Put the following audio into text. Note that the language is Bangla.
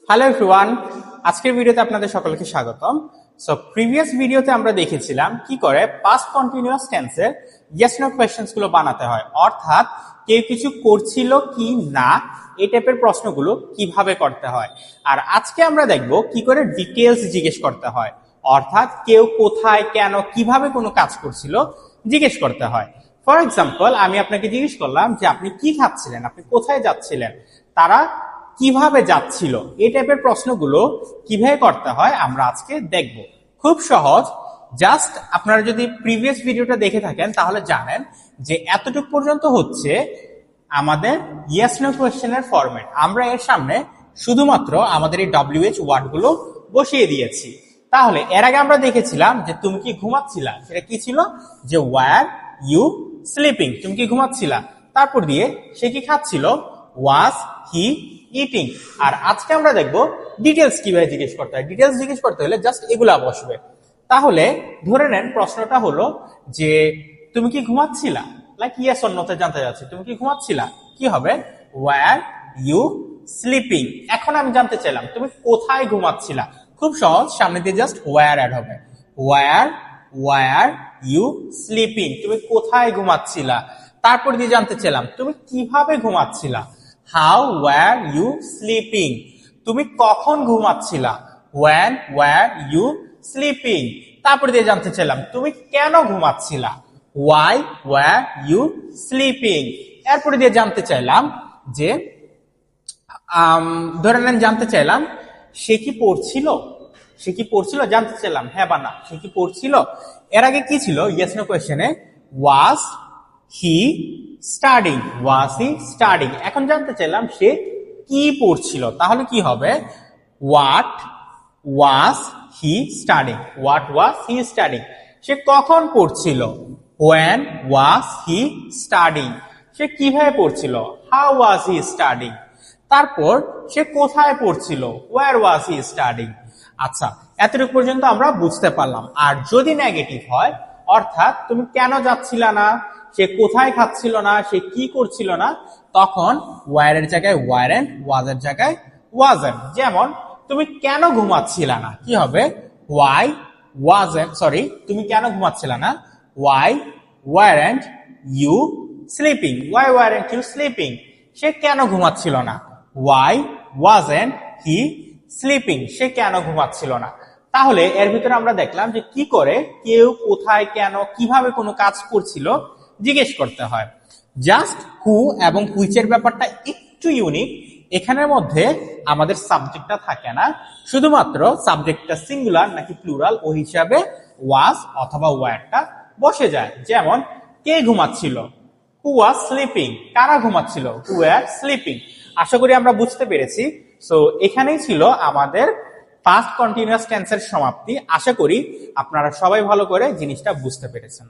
হ্যালো এভরিওয়ান, আজকের ভিডিওতে আপনাদের সকলকে স্বাগতম। সো প্রিভিয়াস ভিডিওতে আমরা দেখেছিলাম কি করে পাস্ট কন্টিনিউয়াস টেন্সের ইয়েস নো কোশ্চেনস গুলো বানাতে হয়, অর্থাৎ কেউ কিছু করছিল কি না এই টাইপের প্রশ্নগুলো কিভাবে করতে হয়। আর আজকে আমরা দেখব কি করে ডিটেইলস জিজ্ঞেস করতে হয়, অর্থাৎ কেউ কোথায় কেন কিভাবে কোনো কাজ করছিল জিজ্ঞেস করতে হয়। ফর এক্সাম্পল, আমি আপনাকে জিজ্ঞেস করলাম যে আপনি কি খাচ্ছিলেন, আপনি কোথায় যাচ্ছিলেন, তারা কিভাবে যাচ্ছিল, এই টাইপের প্রশ্নগুলো কিভাবে করতে হয় আমরা আজকে দেখব। খুব সহজ, জাস্ট আপনারা যদি প্রিভিয়াস ভিডিওটা দেখে থাকেন তাহলে জানেন যে এতটুকু পর্যন্ত হচ্ছে আমাদের ইয়েস নো কোশ্চেনের ফরম্যাট। আমরা এর সামনে শুধুমাত্র আমাদের এই WH ওয়ার্ডগুলো বসিয়ে দিয়েছি। তাহলে এর আগে আমরা দেখেছিলাম যে তুমি কি ঘুমাচ্ছিলা, সেটা কি ছিল যে ওয়্যার ইউ স্লিপিং, তুমি কি ঘুমাচ্ছিলা, তারপর দিয়ে সে কি খাচ্ছিল, ওয়াজ হি ইটিং। আর আজকে আমরা দেখব ডিটেলস কিভাবে জিজ্ঞেস করতে হয়। ডিটেলস জিজ্ঞেস করতে হলে জাস্ট এগুলা বসবে। তাহলে ধরে নেন প্রশ্নটা হলো যে তুমি কি ঘুমাচ্ছিলা, লাইক ইয়েস অর নোতে জানতে যাচ্ছি, তুমি কি ঘুমাচ্ছিলা, কি হবে ওয়্যার ইউ স্লিপিং। এখন আমি জানতে চাইলাম তুমি কোথায় ঘুমাচ্ছিলা, খুব সহজ, সামনে দিয়ে জাস্ট ওয়্যার অ্যাড হবে, ওয়্যার ইউ স্লিপিং, তুমি কোথায় ঘুমাচ্ছিলা। তারপর দিয়ে জানতে চাইলাম তুমি কিভাবে ঘুমাচ্ছিলা, হাউ ওয়্যার ইউ স্লিপিং, তুমি কখন ঘুমাচ্ছিলা, when were you sleeping। তারপর দিয়ে জানতে চাইলাম তুমি কেন ঘুমাচ্ছিলা, why were you sleeping। এরপরে দিয়ে জানতে চাইলাম যে ধরে নেন জানতে চাইলাম সে কি পড়ছিল, জানতে চাইলাম হ্যাঁ বা না, সে কি পড়ছিল। এর আগে কি ছিল ইয়েস নো কোশ্চেনে, was he studying। এখন জানতে চাইলাম সে কি পড়ছিল, তাহলে কি হবে what was he studying। সে কখন পড়ছিল, when was he studying। সে কিভাবে পড়ছিল, how was he studying। তারপর সে কোথায় পড়ছিল, where was he studying। আচ্ছা, এতটুকু পর্যন্ত আমরা বুঝতে পারলাম। আর যদি নেগেটিভ হয়, অর্থাৎ তুমি কেন যাচ্ছিলা না, সে কোথায় খাচ্ছিল না, সে কি করছিল না, তখন ওয়্যার এর জায়গায় ওয়ারেন্ট, ওয়াজ এর জায়গায় ওয়াজেন্ট। যেমন তুমি কেন ঘুমাচ্ছিলা না, কি হবে তুমি কেন ঘুমাচ্ছিলা না, why weren't you sleeping। সে কেন ঘুমাচ্ছিল না, why wasn't he sleeping। সে কেন ঘুমাচ্ছিল না। তাহলে এর ভিতরে আমরা দেখলাম যে কি করে কেউ কোথায় কেন কিভাবে কোনো কাজ করছিল জিজ্ঞেস করতে হয়। জাস্ট হু এবং হুইচের ব্যাপারটা একটু ইউনিক, এখানের মধ্যে আমাদের সাবজেক্টটা থাকে না, শুধুমাত্র সাবজেক্টটা সিঙ্গুলার নাকি প্লুরাল ওই হিসাবে ওয়াজ অথবা ওয়্যারটা বসে যায়। যেমন কে ঘুমাচ্ছিল, হু ওয়াজ স্লিপিং, কারা ঘুমাচ্ছিল, হু ওয়্যার স্লিপিং। আশা করি আমরা বুঝতে পেরেছি। সো এখানেই ছিল আমাদের পাস্ট কন্টিনিউয়াস টেন্সের সমাপ্তি। আশা করি আপনারা সবাই ভালো করে জিনিসটা বুঝতে পেরেছেন।